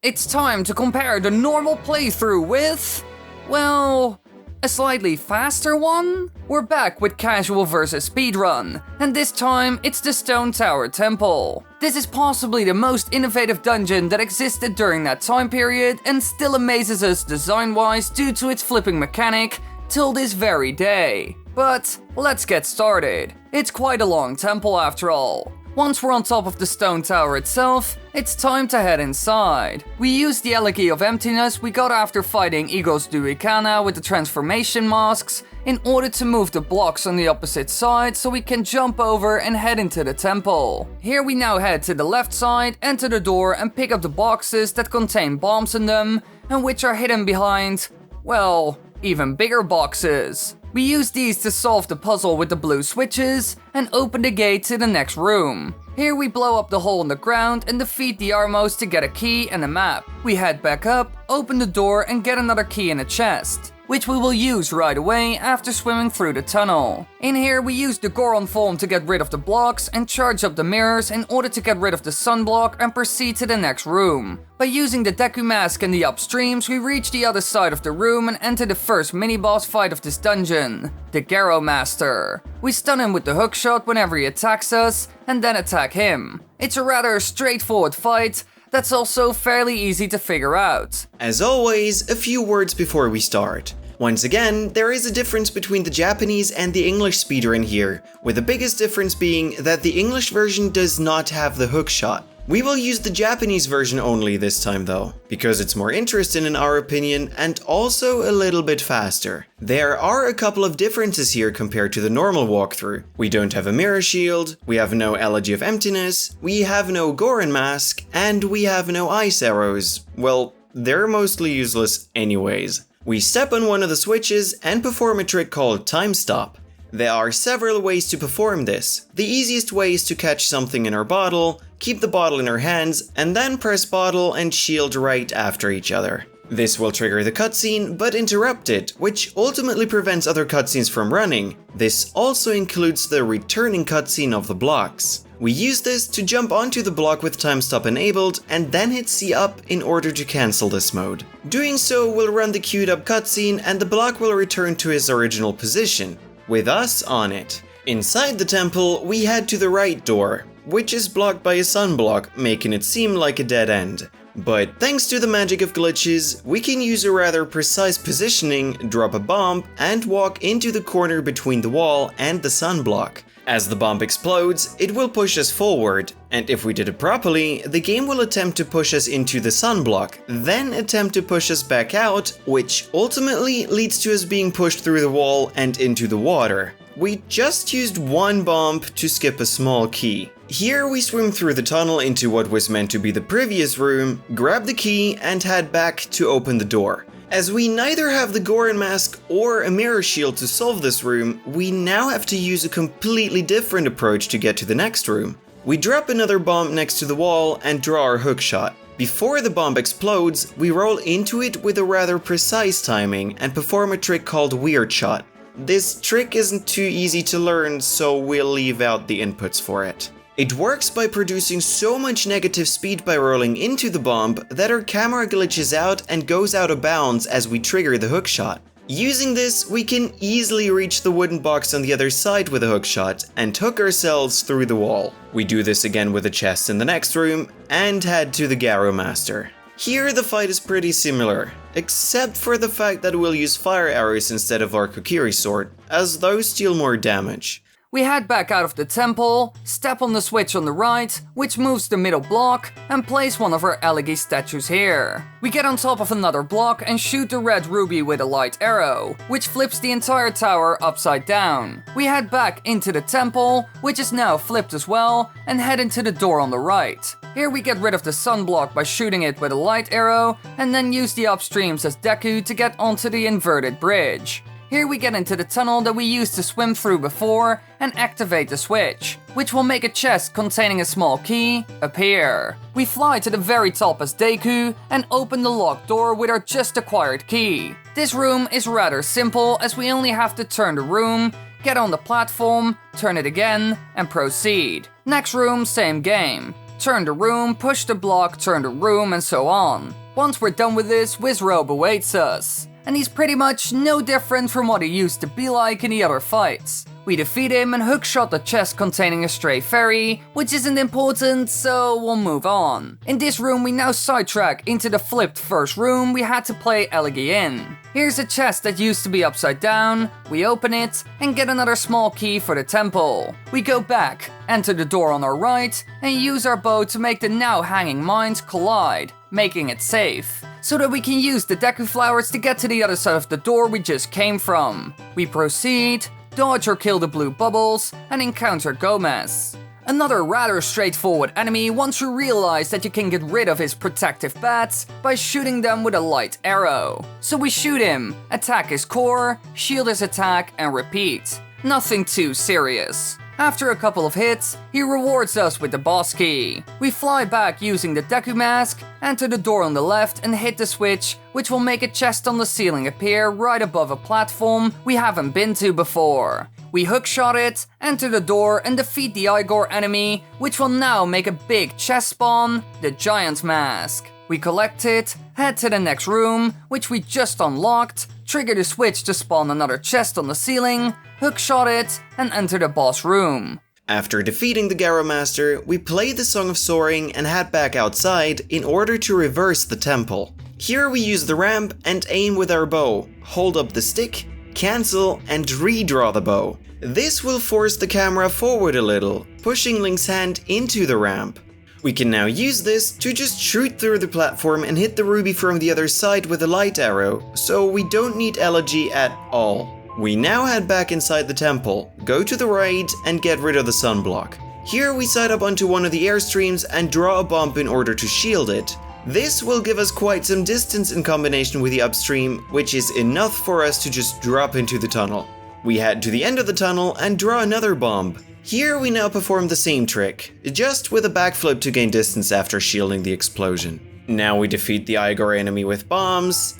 It's time to compare the normal playthrough with, well, a slightly faster one? We're back with casual versus speedrun, and this time it's the Stone Tower Temple. This is possibly the most innovative dungeon that existed during that time period and still amazes us design-wise due to its flipping mechanic till this very day. But let's get started. It's quite a long temple after all. Once we're on top of the stone tower itself, it's time to head inside. We use the Elegy of Emptiness we got after fighting Egos Duikana with the transformation masks in order to move the blocks on the opposite side so we can jump over and head into the temple. Here we now head to the left side, enter the door and pick up the boxes that contain bombs in them and which are hidden behind, well, even bigger boxes. We use these to solve the puzzle with the blue switches and open the gate to the next room. Here we blow up the hole in the ground and defeat the Armos to get a key and a map. We head back up, open the door and get another key in a chest, which we will use right away after swimming through the tunnel. In here we use the Goron form to get rid of the blocks and charge up the mirrors in order to get rid of the sunblock and proceed to the next room. By using the Deku mask and the upstreams, we reach the other side of the room and enter the first mini-boss fight of this dungeon, the Garo Master. We stun him with the hookshot whenever he attacks us, and then attack him. It's a rather straightforward fight that's also fairly easy to figure out. As always, a few words before we start. Once again, there is a difference between the Japanese and the English speedrun here, with the biggest difference being that the English version does not have the hookshot. We will use the Japanese version only this time though, because it's more interesting in our opinion and also a little bit faster. There are a couple of differences here compared to the normal walkthrough. We don't have a mirror shield, we have no Elegy of Emptiness, we have no Goron mask, and we have no ice arrows. Well, they're mostly useless anyways. We step on one of the switches and perform a trick called Time Stop. There are several ways to perform this. The easiest way is to catch something in our bottle, keep the bottle in our hands, and then press bottle and shield right after each other. This will trigger the cutscene, but interrupt it, which ultimately prevents other cutscenes from running. This also includes the returning cutscene of the blocks. We use this to jump onto the block with time stop enabled and then hit C up in order to cancel this mode. Doing so will run the queued up cutscene and the block will return to its original position, with us on it. Inside the temple, we head to the right door, which is blocked by a sunblock, making it seem like a dead end. But thanks to the magic of glitches, we can use a rather precise positioning, drop a bomb, and walk into the corner between the wall and the sunblock. As the bomb explodes, it will push us forward, and if we did it properly, the game will attempt to push us into the sunblock, then attempt to push us back out, which ultimately leads to us being pushed through the wall and into the water. We just used one bomb to skip a small key. Here we swim through the tunnel into what was meant to be the previous room, grab the key and head back to open the door. As we neither have the Goron mask or a mirror shield to solve this room, we now have to use a completely different approach to get to the next room. We drop another bomb next to the wall and draw our hookshot. Before the bomb explodes, we roll into it with a rather precise timing and perform a trick called Weird Shot. This trick isn't too easy to learn, so we'll leave out the inputs for it. It works by producing so much negative speed by rolling into the bomb that our camera glitches out and goes out of bounds as we trigger the hookshot. Using this, we can easily reach the wooden box on the other side with a hookshot and hook ourselves through the wall. We do this again with a chest in the next room and head to the Garo Master. Here the fight is pretty similar, except for the fact that we'll use fire arrows instead of our Kokiri sword, as those deal more damage. We head back out of the temple, step on the switch on the right, which moves the middle block, and place one of our Elegy statues here. We get on top of another block and shoot the red ruby with a light arrow, which flips the entire tower upside down. We head back into the temple, which is now flipped as well, and head into the door on the right. Here we get rid of the sunblock by shooting it with a light arrow, and then use the upstreams as Deku to get onto the inverted bridge. Here we get into the tunnel that we used to swim through before and activate the switch, which will make a chest containing a small key appear. We fly to the very top as Deku and open the locked door with our just acquired key. This room is rather simple as we only have to turn the room, get on the platform, turn it again, and proceed. Next room, same game. turn the room, push the block, turn the room, and so on. Once we're done with this, Wizrobe awaits us, and he's pretty much no different from what he used to be like in the other fights. We defeat him and hookshot the chest containing a stray fairy, which isn't important, so we'll move on. In this room we now sidetrack into the flipped first room we had to play Elegy in. Here's a chest that used to be upside down, we open it, and get another small key for the temple. We go back, enter the door on our right, and use our bow to make the now hanging mines collide, making it safe, so that we can use the Deku flowers to get to the other side of the door we just came from. We proceed, dodge or kill the blue bubbles, and encounter Gomez. Another rather straightforward enemy once you realize that you can get rid of his protective bats by shooting them with a light arrow. So we shoot him, attack his core, shield his attack, and repeat. Nothing too serious. After a couple of hits, he rewards us with the boss key. We fly back using the Deku mask, enter the door on the left and hit the switch, which will make a chest on the ceiling appear right above a platform we haven't been to before. We hookshot it, enter the door and defeat the Igor enemy, which will now make a big chest spawn, the Giant Mask. We collect it, head to the next room, which we just unlocked, trigger the switch to spawn another chest on the ceiling, hookshot it, and enter the boss room. After defeating the Garo Master, we play the Song of Soaring and head back outside in order to reverse the temple. Here we use the ramp and aim with our bow, hold up the stick, cancel, and redraw the bow. This will force the camera forward a little, pushing Link's hand into the ramp. We can now use this to just shoot through the platform and hit the ruby from the other side with a light arrow, so we don't need Elegy at all. We now head back inside the temple, go to the right and get rid of the sunblock. Here we side up onto one of the airstreams and draw a bomb in order to shield it. This will give us quite some distance in combination with the upstream, which is enough for us to just drop into the tunnel. We head to the end of the tunnel and draw another bomb. Here we now perform the same trick, just with a backflip to gain distance after shielding the explosion. Now we defeat the Igor enemy with bombs,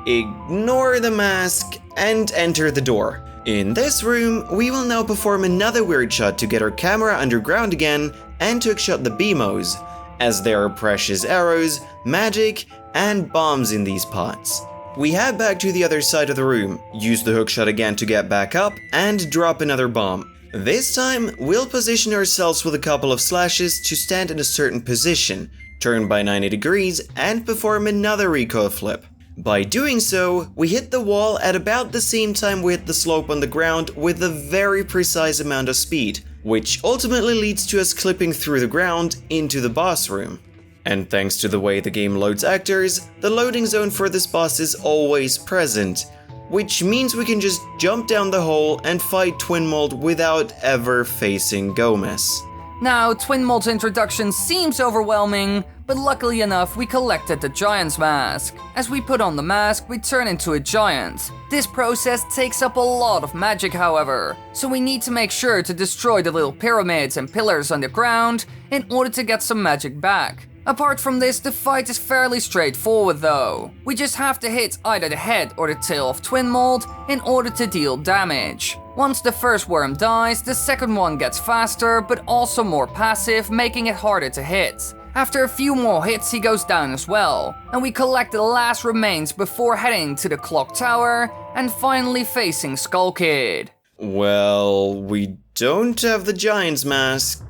ignore the mask, and enter the door. In this room, we will now perform another weird shot to get our camera underground again and to hookshot the BMOs, as there are precious arrows, magic, and bombs in these pots. We head back to the other side of the room, use the hookshot again to get back up, and drop another bomb. This time, we'll position ourselves with a couple of slashes to stand in a certain position, turn by 90 degrees, and perform another recoil flip. By doing so, we hit the wall at about the same time we hit the slope on the ground with a very precise amount of speed, which ultimately leads to us clipping through the ground into the boss room. And thanks to the way the game loads actors, the loading zone for this boss is always present, which means we can just jump down the hole and fight Twinmold without ever facing Gomez. Now, Twinmold's introduction seems overwhelming, but luckily enough we collected the Giant's Mask. As we put on the mask, we turn into a giant. This process takes up a lot of magic, however, so we need to make sure to destroy the little pyramids and pillars on the ground in order to get some magic back. Apart from this, the fight is fairly straightforward though. We just have to hit either the head or the tail of Twinmold in order to deal damage. Once the first worm dies, the second one gets faster but also more passive, making it harder to hit. After a few more hits he goes down as well, and we collect the last remains before heading to the clock tower and finally facing Skull Kid. Well, we don't have the Giant's Mask,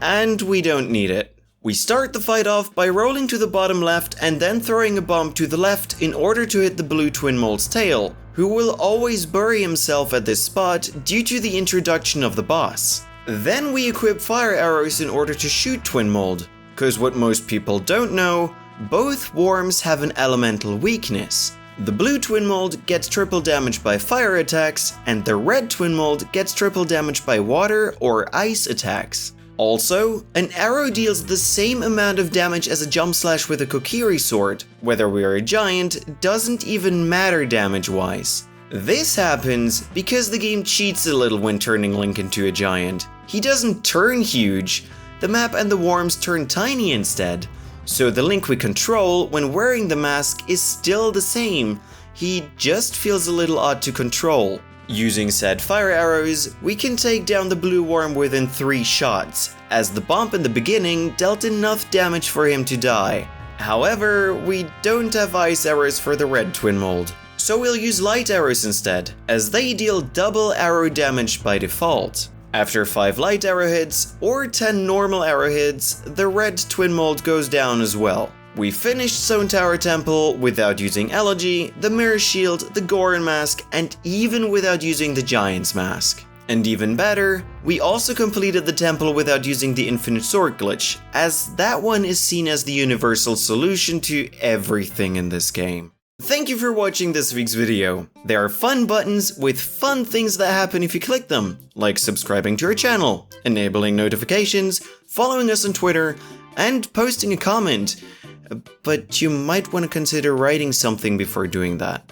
and we don't need it. We start the fight off by rolling to the bottom left and then throwing a bomb to the left in order to hit the blue Twinmold's tail, who will always bury himself at this spot due to the introduction of the boss. Then we equip fire arrows in order to shoot Twinmold, cause what most people don't know, both worms have an elemental weakness. The blue Twinmold gets triple damage by fire attacks, and the red Twinmold gets triple damage by water or ice attacks. Also, an arrow deals the same amount of damage as a jump slash with a Kokiri sword. Whether we're a giant doesn't even matter damage-wise. This happens because the game cheats a little when turning Link into a giant. He doesn't turn huge, the map and the worms turn tiny instead. So the Link we control when wearing the mask is still the same, he just feels a little odd to control. Using said fire arrows, we can take down the blue worm within 3 shots, as the bump in the beginning dealt enough damage for him to die. However, we don't have ice arrows for the red Twinmold, so we'll use light arrows instead, as they deal double arrow damage by default. After 5 light arrow hits, or 10 normal arrow hits, the red Twinmold goes down as well. We finished Stone Tower Temple without using Elegy, the Mirror Shield, the Goron Mask, and even without using the Giant's Mask. And even better, we also completed the temple without using the Infinite Sword glitch, as that one is seen as the universal solution to everything in this game. Thank you for watching this week's video. There are fun buttons with fun things that happen if you click them, like subscribing to our channel, enabling notifications, following us on Twitter, and posting a comment. But you might want to consider writing something before doing that.